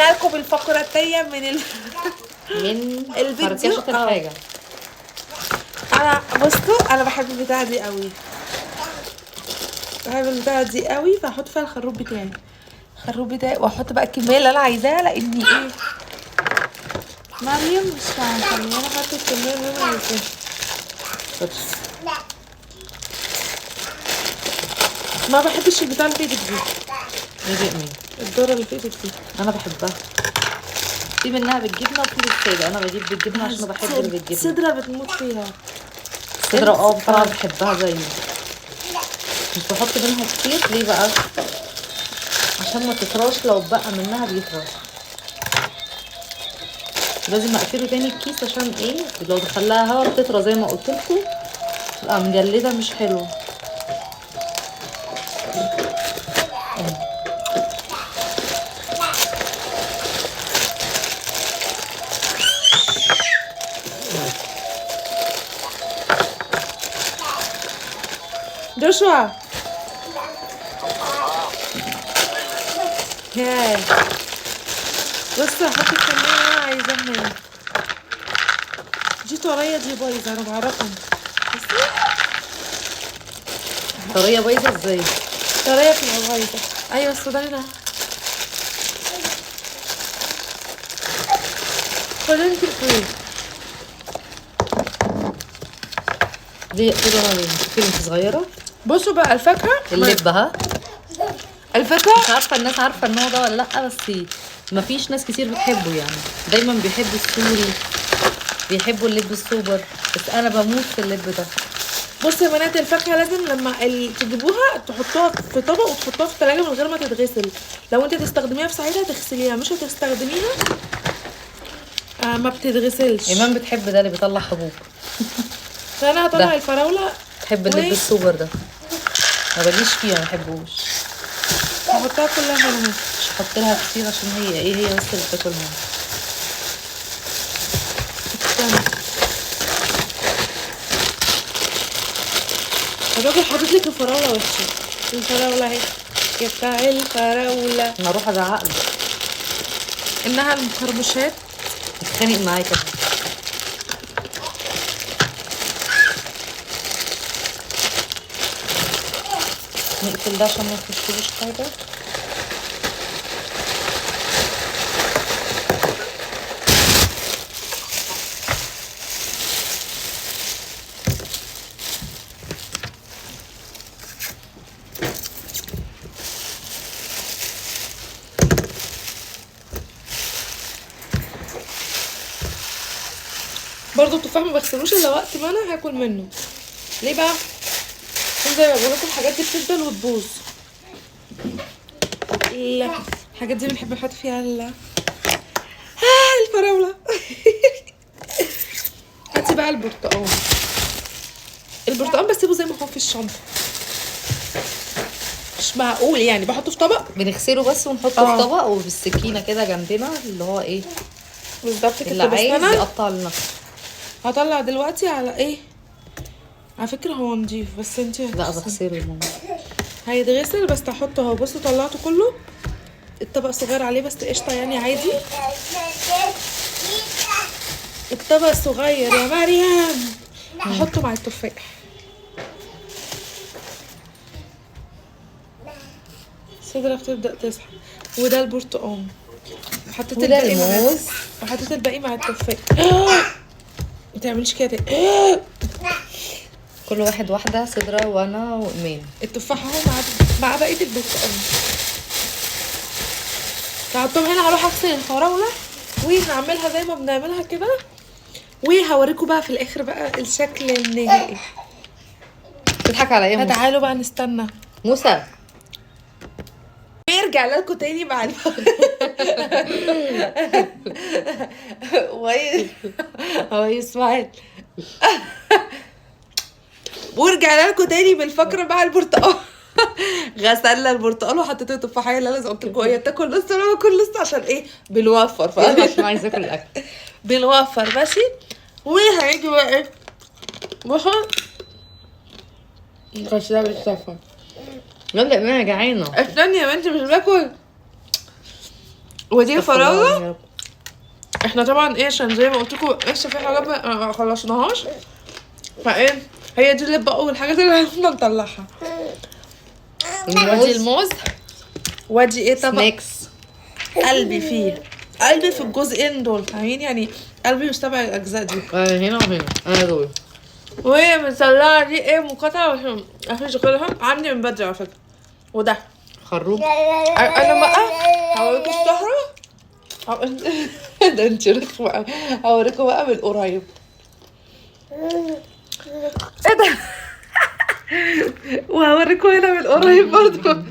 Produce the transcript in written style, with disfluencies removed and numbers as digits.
وصلنا لكم بالفقرة التانية من الفيديو. الحاجة. انا بصوا انا بحب البتاعة دي قوي، بحب البتاعة دي قوي، فهحط فيها الخروب بتاعي واحط بقى الكمية اللي انا عايزاها، لاني ايه مريم مش هخليني انا احط الكمية اللي انا عايزاها. ما بحبش البتاع اللي في ايدك دي. مين؟ الذرة اللي في ايدك دي انا بحبها. في منها بالجبنه وفي بالساده، انا بجيب بالجبنه عشان بحب اللي بالجبنه. صدرة بتموت فيها. صدرة بصراحه بحبها زي مش بحط منها كتير. ليه بقى؟ عشان ما تطراش، لو بقى منها بيطرش. لازم اقفله تاني الكيس عشان ايه؟ لو دخلها هوا بتطرى زي ما قلت لكم، تبقى مجلده مش حلوه. جوشوا ياه، بص هحط الكمية اللي انا عايزاها منها. دي طرية دي بايظة انا بعرفهم. طريه بايظه ازاي؟ طرية بتبقى بايظة. ايوه السوداني ده. خد انت اقفلي. دي اقفلها ليه؟ انت صغيره. بصوا بقى الفاكهة اللب ها، الفاكهة مش عارفه الناس عارفه النوع ده ولا لا، بس مفيش ناس كتير بتحبه يعني. دايما بيحبوا السوري، بيحبوا اللب السوبر، بس انا بموت في اللب ده. بصوا يا بنات، الفاكهة لازم لما تجيبوها تحطوها في طبق وتحطوها في التلاجة من غير ما تتغسل. لو انت تستخدميها في ساعتها تغسليها، مش هتستخدميها ما بتتغسلش. ايمان بتحب ده اللي بيطلع حبوب. فانا هطلع الفراولة. بحب اللب السوبر ده، ما بجيش فيه، ما بحبوش. هحطها كلها هنا. مش هحط لها كتير عشان هي بس اللي بتاكل منها. الراجل حاطط لك الفراوله وحشه. الفراوله اهي يا بتاع الفراوله. انا اروح ازعق له انها المخربشات اتخانق معايا كده. نقفل ده عشان ما يخشلوش حاجه. برضو التفاح ما بغسلوش الا وقت ما انا هاكل منه. ليه بقى؟ عشان زي ما بقول لكم الحاجات دي بتفضل وتبوظ. لا الحاجات دي بنحب نحط فيها الفراوله. هاتي بقى البرتقال بسيبه زي ما هو في الشنطه. مش معقول يعني بحطه في طبق. بنغسله بس ونحطه في طبق وبالسكينه كده جنبنا، اللي هو ايه بالظبط كده. اللي عايز يقطع لنفسه. هطلع دلوقتي على ايه؟ على فكره هو نضيف بس انت لا بغسله يا ماما. هيتغسل بس هحطه اهو. بصوا طلعته كله، الطبق صغير عليه بس قشطه يعني عادي. الطبق صغير يا مريم. هحطه مع التفاح. الصدرة بتبدأ تصحى. وده البرتقال. حطيت الباقي الموز. وحطيت الباقي مع التفاح. ما تعمليش كده. كل واحد واحده، صدرة وانا وايمان. التفاح اهو مع بقيه البرتقال. هحطهم هنا. هروح اغسل الفراوله ونعملها زي ما بنعملها كده، وهوريكم بقى في الاخر بقى الشكل النهائي. تضحك على ايه موسى؟ تعالوا بقى نستنى موسى. نرجع لكم تاني مع هو اسماعيل. ورجعنا لكم تاني بالفقره مع البرتقال. غسلنا البرتقال وحطيت التفاحيه اللي انا قلت لكم هي تاكل نص وانا باكل نص عشان ايه؟ بنوفر. عشان عايزه اكل الاكل. بنوفر ماشي. وهيجي بقى ايه؟ بصوا غسلها بالسفر. يلا انا جعانه. استني يا بنتي مش باكل. ودي استغفر الله الفراولة. العظيم يا رب. احنا طبعا ايه عشان زي ما قلت لكم لسه في حاجات ما خلصناهاش، فايه هي دي اللي بقى الحاجات اللي احنا نطلعها. ودي الموز، ودي ايه طبق سناكس. قلبي فيه، قلبي في الجزئين دول، فاهمين يعني قلبي مستبع الاجزاء دي. هنا وهنا انا دول. وهي مطلعه دي ايه مقاطعه عشان مفيش غيرها عندي من بدري على فكره. وده خروب. انا بقى هوريكم السهره. ده انت رخمه قوي. هوريكم بقى من قريب. ايه ده؟ وهوريكم هنا من قريب برضه.